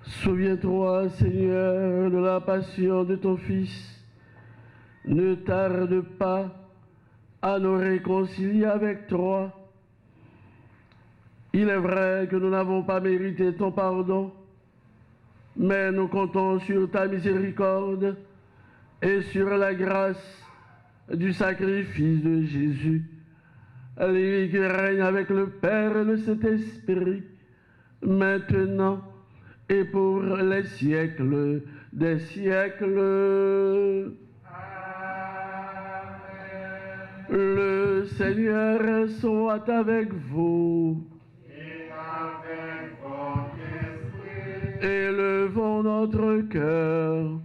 Souviens-toi, Seigneur, de la passion de ton Fils. Ne tarde pas à nous réconcilier avec toi. Il est vrai que nous n'avons pas mérité ton pardon, mais nous comptons sur ta miséricorde et sur la grâce du sacrifice de Jésus, lui qui règne avec le Père et le Saint-Esprit, maintenant et pour les siècles des siècles. Le Seigneur soit avec vous. Et avec votre esprit, Élevons notre cœur. nous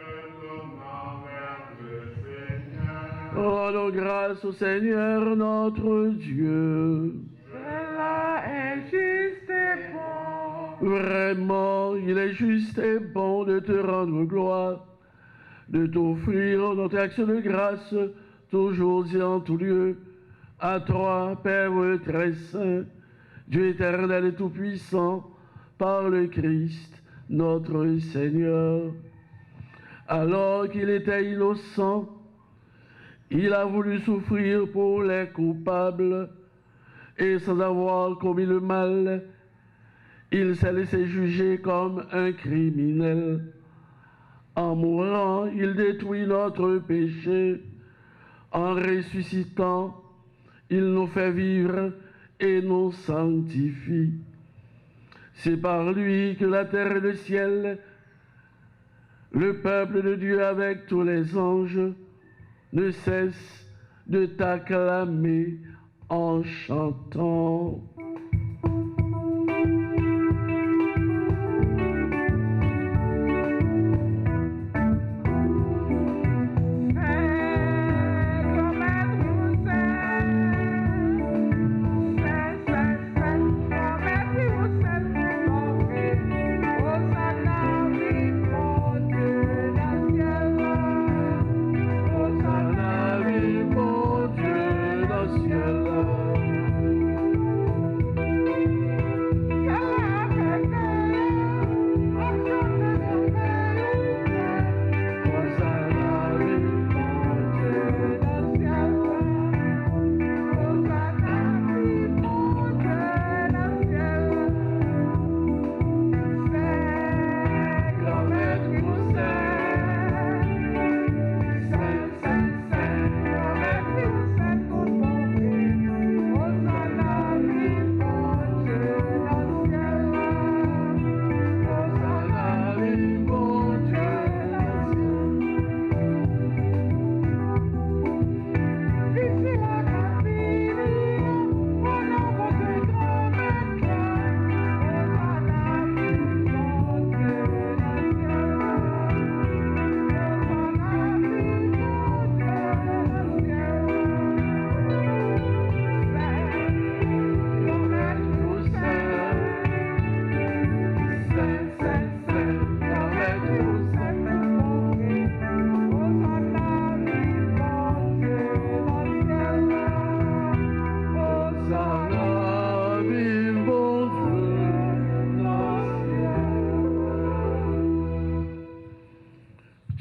le tournons vers le Seigneur. Rendons grâce au Seigneur notre Dieu. Cela est juste et bon. Vraiment, il est juste et bon de te rendre gloire, de t'offrir notre action de grâce, toujours et en tout lieu, à toi, Père très saint, Dieu éternel et tout-puissant, par le Christ, notre Seigneur. Alors qu'il était innocent, il a voulu souffrir pour les coupables, et sans avoir commis le mal, il s'est laissé juger comme un criminel. En mourant, il détruit notre péché. En ressuscitant, il nous fait vivre et nous sanctifie. C'est par lui que la terre et le ciel, le peuple de Dieu avec tous les anges, ne cessent de t'acclamer en chantant.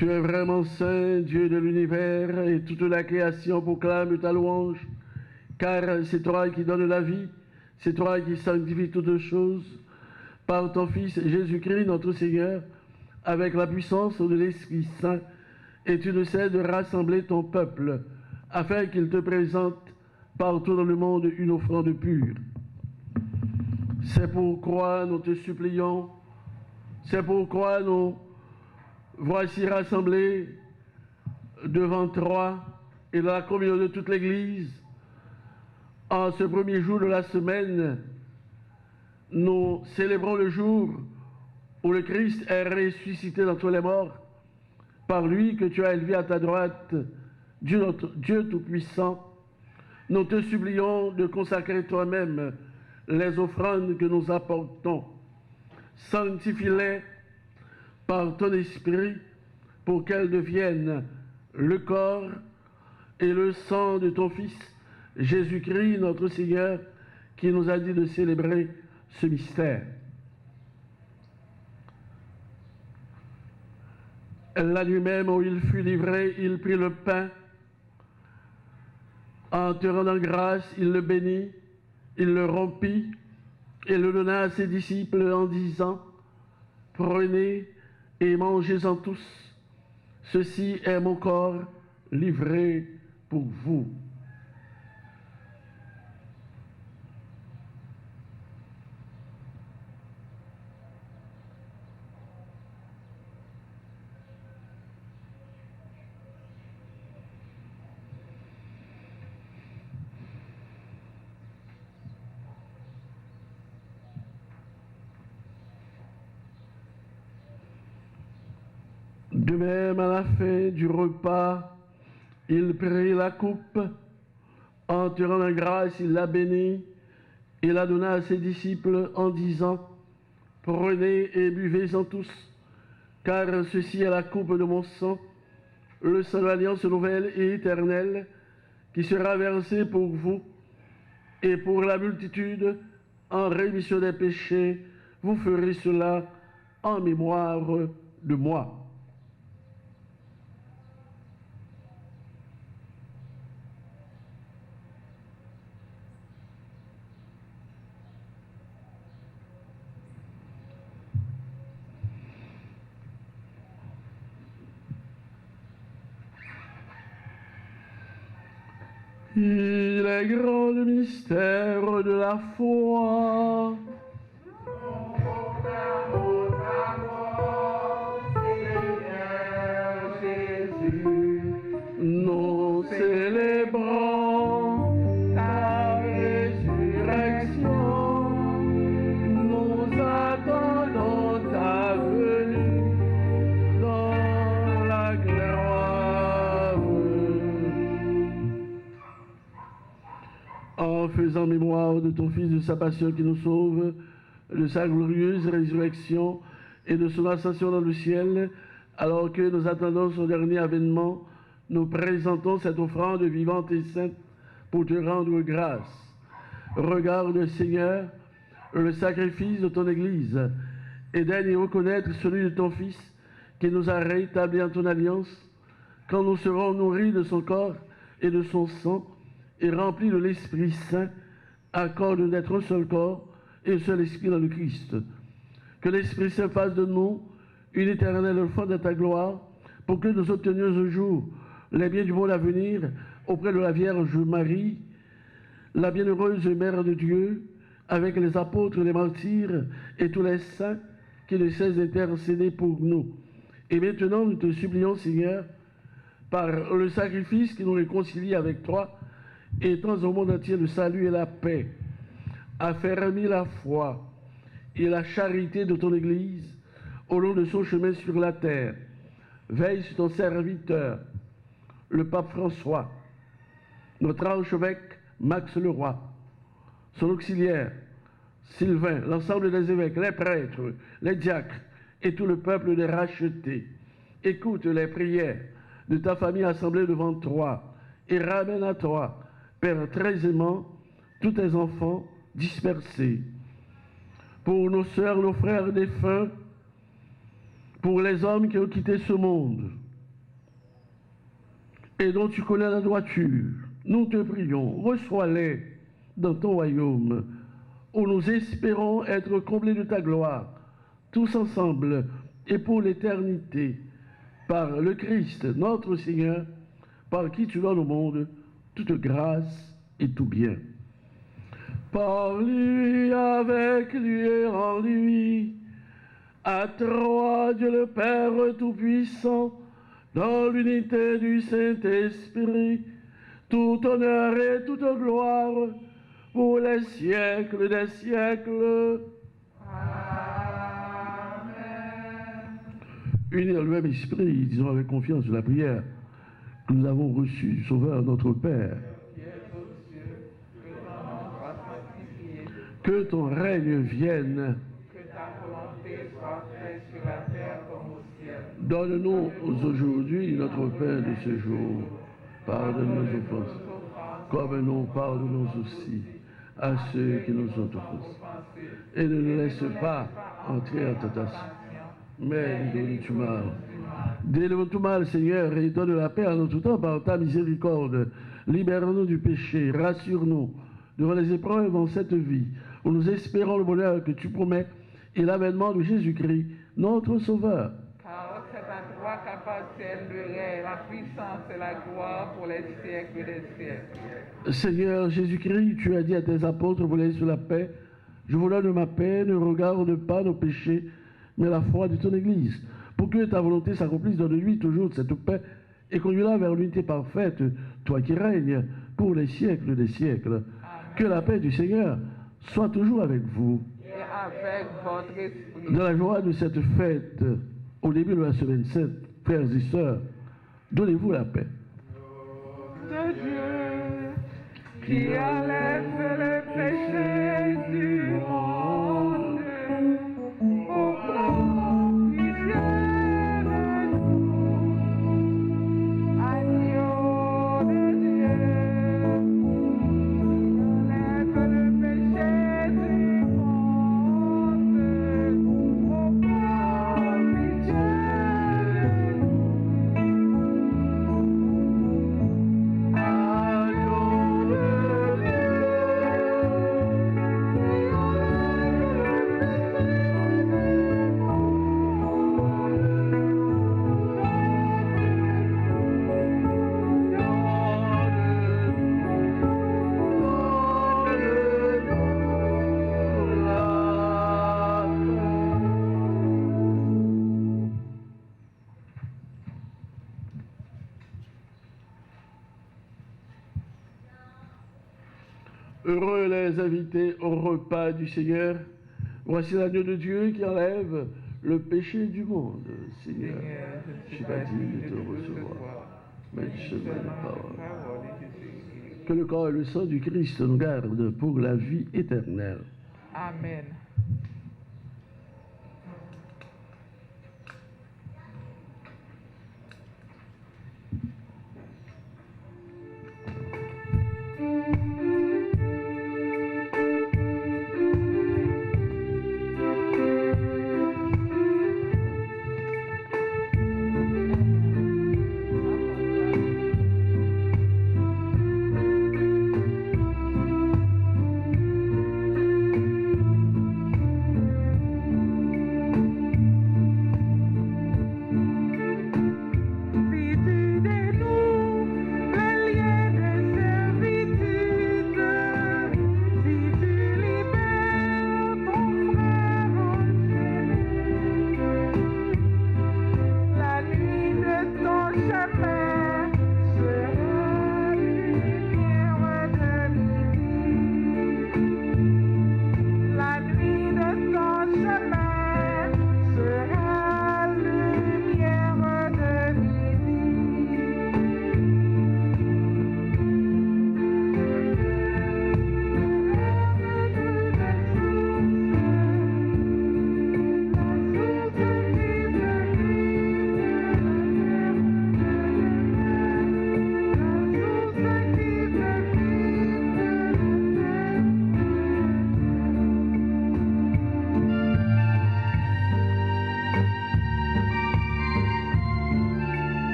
Tu es vraiment saint, Dieu de l'univers, et toute la création proclame ta louange, car c'est toi qui donnes la vie, c'est toi qui sanctifies toutes choses, par ton Fils Jésus-Christ, notre Seigneur, avec la puissance de l'Esprit Saint, et tu ne cesses de rassembler ton peuple, afin qu'il te présente partout dans le monde une offrande pure. C'est pourquoi nous te supplions, c'est pourquoi nous voici rassemblés devant toi et dans la communion de toute l'Église. En ce premier jour de la semaine, nous célébrons le jour où le Christ est ressuscité d'entre les morts, par lui que tu as élevé à ta droite, Dieu Tout-Puissant. Nous te supplions de consacrer toi-même les offrandes que nous apportons. Sanctifie-les par ton esprit pour qu'elles deviennent le corps et le sang de ton Fils, Jésus-Christ, notre Seigneur, qui nous a dit de célébrer ce mystère. La nuit même où il fut livré, il prit le pain. En te rendant grâce, il le bénit, il le rompit et le donna à ses disciples en disant, « Prenez et mangez-en tous. Ceci est mon corps livré pour vous. » De même, à la fin du repas, il prit la coupe. En te rendant grâce, il la bénit et la donna à ses disciples en disant, « Prenez et buvez-en tous, car ceci est la coupe de mon sang, le sang de l'alliance nouvelle et éternelle, qui sera versé pour vous et pour la multitude en rémission des péchés. Vous ferez cela en mémoire de moi. » Il est grand le mystère de la foi. Nous célébrons ta résurrection, nous attendons ta venue dans la gloire. En faisant mémoire de ton Fils, de sa passion qui nous sauve, de sa glorieuse résurrection et de son ascension dans le ciel, alors que nous attendons son dernier avènement, nous présentons cette offrande vivante et sainte pour te rendre grâce. Regarde, Seigneur, le sacrifice de ton Église et daigne reconnaître celui de ton Fils qui nous a rétablis en ton alliance, quand nous serons nourris de son corps et de son sang et remplis de l'Esprit Saint, accorde d'être un seul corps et un seul esprit dans le Christ. Que l'Esprit Saint fasse de nous une éternelle foi de ta gloire, pour que nous obtenions un jour les biens du monde à venir auprès de la Vierge Marie, la bienheureuse Mère de Dieu, avec les apôtres, les martyrs et tous les saints qui ne cessent d'intercéder pour nous. Et maintenant, nous te supplions, Seigneur, par le sacrifice qui nous réconcilie avec toi, étends au monde entier le salut et la paix, affermis la foi et la charité de ton Église au long de son chemin sur la terre. Veille sur ton serviteur, le pape François, notre archevêque Max Leroy, son auxiliaire Sylvain, l'ensemble des évêques, les prêtres, les diacres et tout le peuple des rachetés. Écoute les prières de ta famille assemblée devant toi et ramène à toi, Père très aimant, tous tes enfants dispersés. Pour nos sœurs, nos frères défunts, pour les hommes qui ont quitté ce monde et dont tu connais la droiture, nous te prions, reçois-les dans ton royaume, où nous espérons être comblés de ta gloire, tous ensemble et pour l'éternité, par le Christ, notre Seigneur, par qui tu donnes au monde toute grâce et tout bien. Par lui, avec lui et en lui, à toi, Dieu le Père Tout-Puissant, dans l'unité du Saint-Esprit, tout honneur et toute gloire pour les siècles des siècles. Amen. Unis dans le même esprit, disons avec confiance la prière que nous avons reçue du Sauveur notre Père. Que ton règne vienne. Que ta volonté soit faite sur la terre comme au ciel. Donne-nous aujourd'hui notre pain de ce jour. Pardonne nos offenses, comme nous pardonnons aussi à ceux qui nous ont offensés. Et ne nous laisse pas entrer en tentation, mais délivre-nous du mal. Délivre-nous du mal, Seigneur, et donne la paix à notre temps par ta miséricorde. Libère-nous du péché, rassure-nous devant les épreuves en cette vie, où nous espérons le bonheur que tu promets et l'avènement de Jésus-Christ, notre Sauveur. Car c'est à toi qu'appartiennent le règne, la puissance et la gloire pour les siècles des siècles. Seigneur Jésus-Christ, tu as dit à tes apôtres, vous laissez la paix. Je vous donne ma paix, ne regarde pas nos péchés, mais la foi de ton Église. Pour que ta volonté s'accomplisse, donne-lui toujours cette paix et conduis-la vers l'unité parfaite, toi qui règnes pour les siècles des siècles. Amen. Que la paix du Seigneur soit toujours avec vous. Et avec votre esprit. Dans la joie de cette fête, au début de la semaine sainte, frères et sœurs, donnez-vous la paix. De Dieu, qui enlève le péché du monde, au nom du Dieu de nous, agneau de Dieu, enlève le péché du monde, au nom du Dieu de nous, agneau de Dieu. Heureux les invités au repas du Seigneur. Voici l'agneau de Dieu qui enlève le péché du monde. Seigneur, je ne suis pas digne de te recevoir, mais je me parole. Que le corps et le sang du Christ nous gardent pour la vie éternelle. Amen.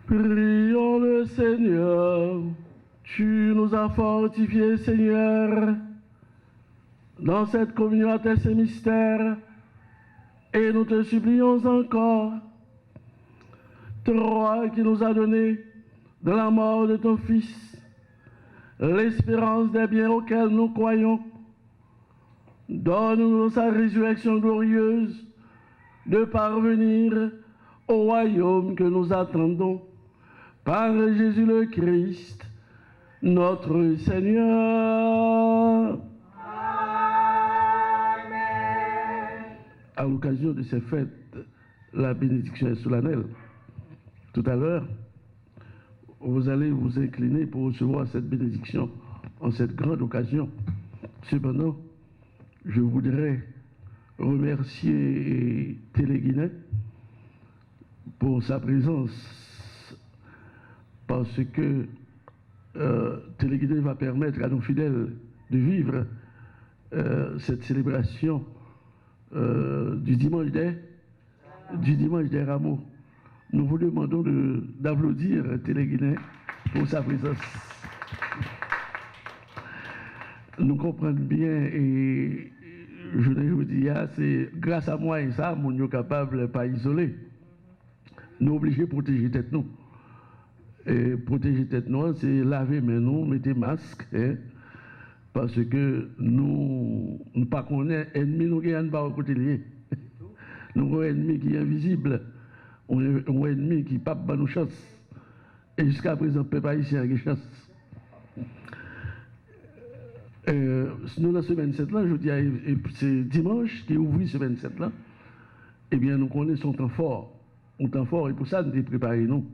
Prions le Seigneur. Tu nous as fortifiés, Seigneur, dans cette communion à tes mystères, et nous te supplions encore, toi qui nous as donné de la mort de ton Fils l'espérance des biens auxquels nous croyons, donne-nous dans sa résurrection glorieuse de parvenir au royaume que nous attendons par Jésus le Christ, notre Seigneur. Amen. À l'occasion de ces fêtes, la bénédiction est solennelle. Tout à l'heure, vous allez vous incliner pour recevoir cette bénédiction en cette grande occasion. Cependant, je voudrais remercier Téléguinée pour sa présence, parce que Téléguinée va permettre à nos fidèles de vivre cette célébration du dimanche des Rameaux. Nous vous demandons d'applaudir Téléguinée pour sa présence. Nous comprenons bien, et je vous dis, c'est grâce à moi et ça, nous sommes capables de pas isoler. Nous sommes obligés de protéger tête nous. Et protéger tête nous, c'est laver mains nous, mettre masque, hein, parce que nous ne pas connaissons ennemi, nous ne pas côté lié. Nous avons un ennemi qui est invisible. On a un ennemi qui n'a pas de chance. Et jusqu'à présent, le peuple haïtien a une chance. Nous, dans ce 27-là, je dis, c'est dimanche qui ouvre ce 27-là, eh bien, nous connaissons un temps fort. Un temps fort, et pour ça, nous avons préparé nous.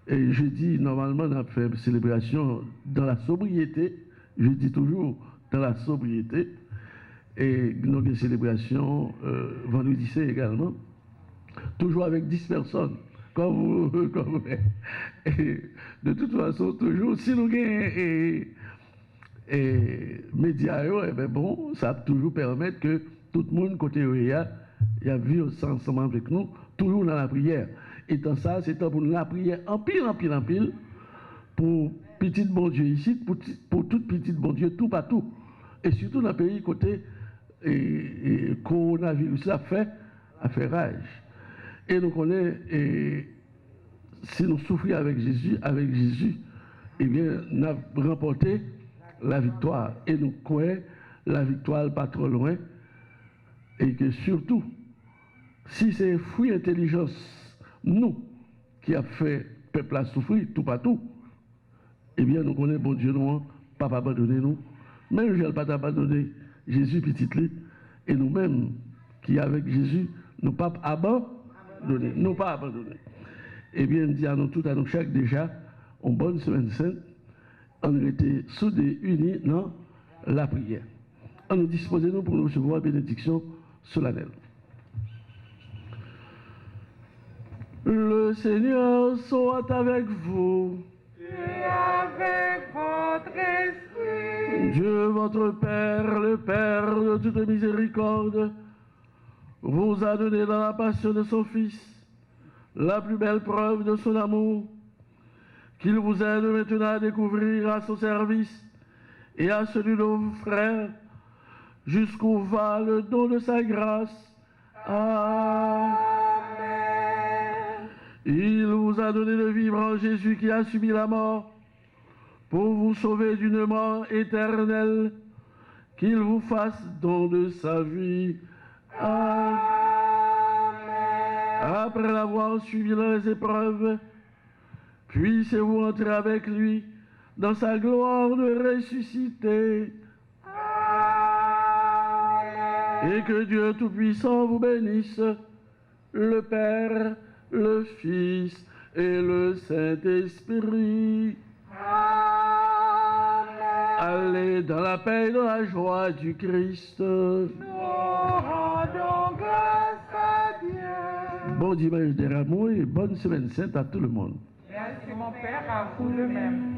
Et je dis, normalement, on a fait une célébration dans la sobriété. Je dis toujours dans la sobriété. Et nous avons une célébration vendredi également. Toujours avec 10 personnes, comme vous. Et de toute façon, toujours, si nous avons et médias, eh bien bon, ça va toujours permettre que tout le monde, côté OEA, il a vu ensemble avec nous, toujours dans la prière. Et dans ça, c'est temps pour la prière en pile, pour petit bon Dieu ici, pour tout petit bon Dieu, tout partout. Et surtout dans le pays, côté coronavirus, ça fait rage. Et nous connaissons, si nous souffrons avec Jésus, eh bien, nous avons remporté la victoire. Et nous croyons la victoire pas trop loin. Et que surtout, si c'est fruit intelligence, nous, qui a fait le peuple à souffrir, tout partout, eh bien, nous connaissons, bon Dieu, nous, pas abandonner nous. Même je n'ai pas abandonné Jésus petit lui. Et nous-mêmes, qui avec Jésus, nous pas abandonner. Nous pas abandonner. Eh bien, dit à nous tous, à nous chaque déjà, en bonne semaine sainte, on était soudés, unis dans la prière. On nous disposait nous pour nous recevoir bénédiction solennelle. Le Seigneur soit avec vous. Et avec votre esprit. Dieu, votre Père, le Père de toute miséricorde, vous a donné dans la passion de son Fils la plus belle preuve de son amour, qu'il vous aide maintenant à découvrir à son service et à celui de vos frères, jusqu'où va le don de sa grâce. Amen. Il vous a donné de vivre en Jésus qui a subi la mort, pour vous sauver d'une mort éternelle, qu'il vous fasse don de sa vie. Amen. Après avoir suivi les épreuves, puissiez-vous entrer avec lui dans sa gloire de ressuscité. Amen. Et que Dieu Tout-Puissant vous bénisse, le Père, le Fils et le Saint-Esprit. Amen. Allez dans la paix et dans la joie du Christ. Nous rendons grâce à Dieu. Bon dimanche des Rameaux et bonne semaine sainte à tout le monde. Merci mon Père, à vous de même.